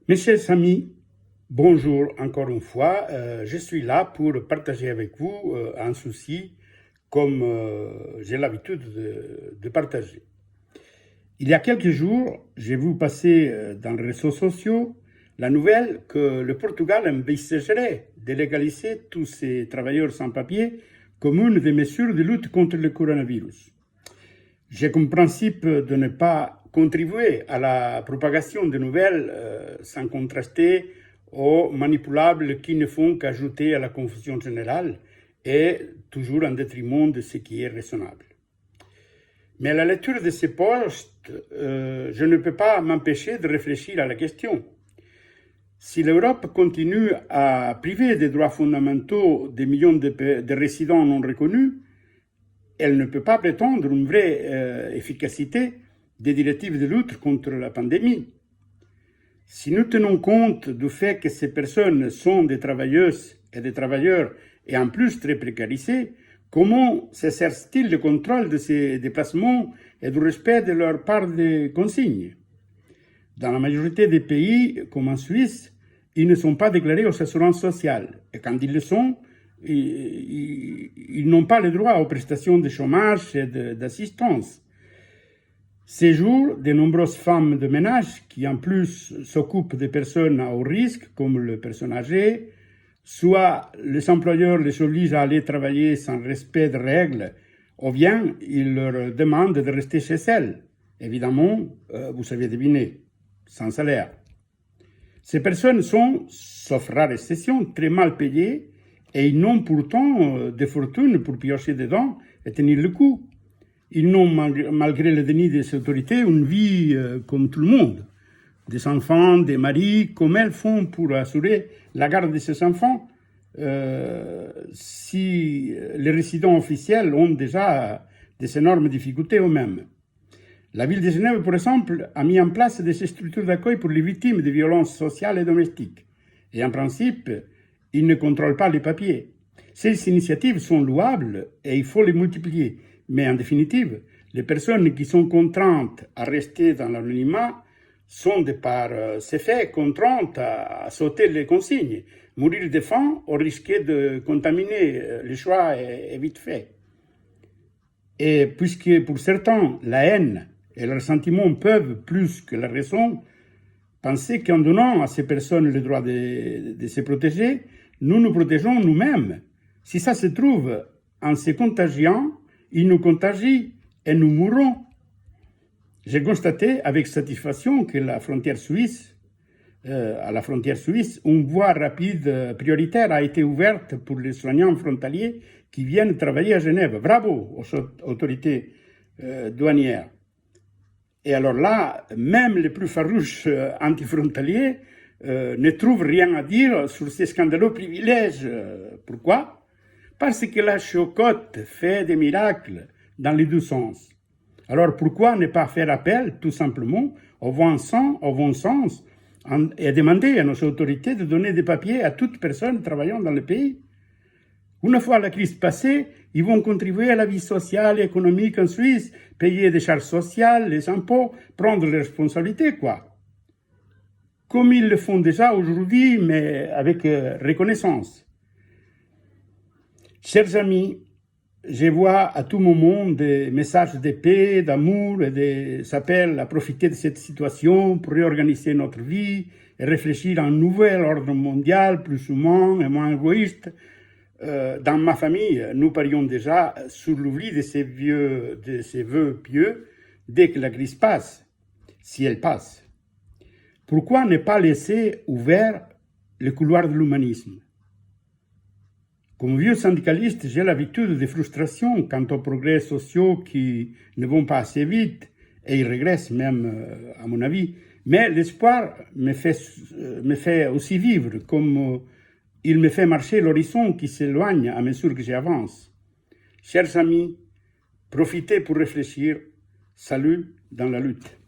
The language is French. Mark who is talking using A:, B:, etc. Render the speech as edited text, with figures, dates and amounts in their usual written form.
A: Mes chers amis, bonjour encore une fois. Je suis là pour partager avec vous un souci comme j'ai l'habitude de partager. Il y a quelques jours, j'ai vu passer dans les réseaux sociaux la nouvelle que le Portugal envisagerait de légaliser tous ces travailleurs sans papier comme une des mesures de lutte contre le coronavirus. J'ai comme principe de ne pas contribuer à la propagation de nouvelles sans contraster ou manipulables qui ne font qu'ajouter à la confusion générale et toujours en détriment de ce qui est raisonnable. Mais à la lecture de ces posts, je ne peux pas m'empêcher de réfléchir à la question. Si l'Europe continue à priver des droits fondamentaux des millions de résidents non reconnus, elle ne peut pas prétendre une vraie efficacité des directives de lutte contre la pandémie. Si nous tenons compte du fait que ces personnes sont des travailleuses et des travailleurs et en plus très précarisés, comment s'exerce-t-il le contrôle de ces déplacements et du respect de leur part de consignes? Dans la majorité des pays, comme en Suisse, ils ne sont pas déclarés aux assurances sociales. Et quand ils le sont, ils n'ont pas le droit aux prestations de chômage et d'assistance. Ces jours, de nombreuses femmes de ménage qui en plus s'occupent des personnes à haut risque, comme les personnes âgées, soit les employeurs les obligent à aller travailler sans respect de règles, ou bien ils leur demandent de rester chez elles. Évidemment, vous savez deviner, sans salaire. Ces personnes sont, sauf rare exception, très mal payées et ils n'ont pourtant des fortunes pour piocher dedans et tenir le coup. Ils n'ont, malgré le déni des autorités, une vie comme tout le monde. Des enfants, des maris, comment elles font pour assurer la garde de ces enfants si les résidents officiels ont déjà des énormes difficultés eux-mêmes. La ville de Genève, par exemple, a mis en place des structures d'accueil pour les victimes de violences sociales et domestiques. Et en principe, ils ne contrôlent pas les papiers. Ces initiatives sont louables et il faut les multiplier. Mais en définitive, les personnes qui sont contraintes à rester dans l'anonymat sont, de par ces faits, contraintes à sauter les consignes. Mourir de faim ou risquer de contaminer, le choix est vite fait. Et puisque pour certains, la haine et le ressentiment peuvent, plus que la raison, penser qu'en donnant à ces personnes le droit de se protéger, nous nous protégeons nous-mêmes. Si ça se trouve, en se contagiant, ils nous contagient et nous mourrons. J'ai constaté avec satisfaction que à la frontière suisse, une voie rapide prioritaire a été ouverte pour les soignants frontaliers qui viennent travailler à Genève. Bravo aux autorités douanières. Et alors là, même les plus farouches antifrontaliers ne trouvent rien à dire sur ces scandaleux privilèges. Pourquoi? Parce que la chocotte fait des miracles dans les deux sens. Alors pourquoi ne pas faire appel tout simplement au bon sens et demander à nos autorités de donner des papiers à toute personne travaillant dans le pays? Une fois la crise passée, ils vont contribuer à la vie sociale et économique en Suisse, payer des charges sociales, les impôts, prendre les responsabilités, quoi. Comme ils le font déjà aujourd'hui, mais avec reconnaissance. Chers amis, je vois à tout moment des messages de paix, d'amour et des appels à profiter de cette situation pour réorganiser notre vie et réfléchir à un nouvel ordre mondial plus humain et moins égoïste. Dans ma famille, nous parions déjà sur l'oubli de ces vœux pieux dès que la crise passe, si elle passe. Pourquoi ne pas laisser ouvert le couloir de l'humanisme? Comme vieux syndicaliste, j'ai l'habitude des frustrations quant aux progrès sociaux qui ne vont pas assez vite, et ils régressent même, à mon avis. Mais l'espoir me fait aussi vivre, comme il me fait marcher l'horizon qui s'éloigne à mesure que j'avance. Chers amis, profitez pour réfléchir. Salut dans la lutte.